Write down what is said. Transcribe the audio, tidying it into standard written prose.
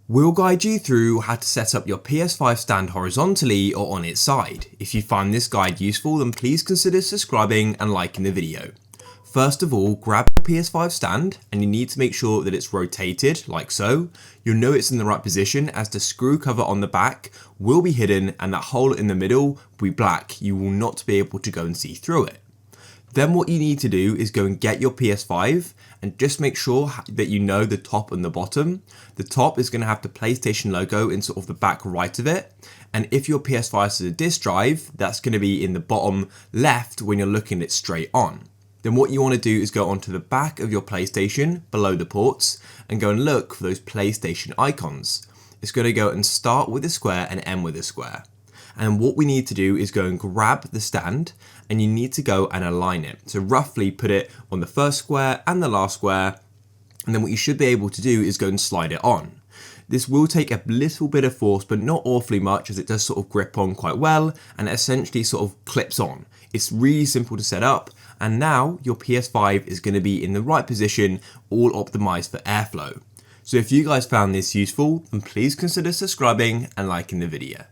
We'll guide you through how to set up your PS5 stand horizontally or on its side. If you find this guide useful, then please consider subscribing and liking the video. First of all, grab your PS5 stand and you need to make sure that it's rotated like so. You'll know it's in the right position as the screw cover on the back will be hidden and that hole in the middle will be black. You will not be able to go and see through it. Then what you need to do is go and get your PS5 and just make sure that you know the top and the bottom. The top is going to have the PlayStation logo in sort of the back right of it. And if your PS5 is a disk drive, that's going to be in the bottom left when you're looking at it straight on. Then what you want to do is go onto the back of your PlayStation below the ports and go and look for those PlayStation icons. It's going to go and start with a square and end with a square. And what we need to do is go and grab the stand and you need to go and align it. So roughly put it on the first square and the last square. And then what you should be able to do is go and slide it on. This will take a little bit of force, but not awfully much as it does sort of grip on quite well and it essentially sort of clips on. It's really simple to set up. And now your PS5 is going to be in the right position, all optimized for airflow. So if you guys found this useful, then please consider subscribing and liking the video.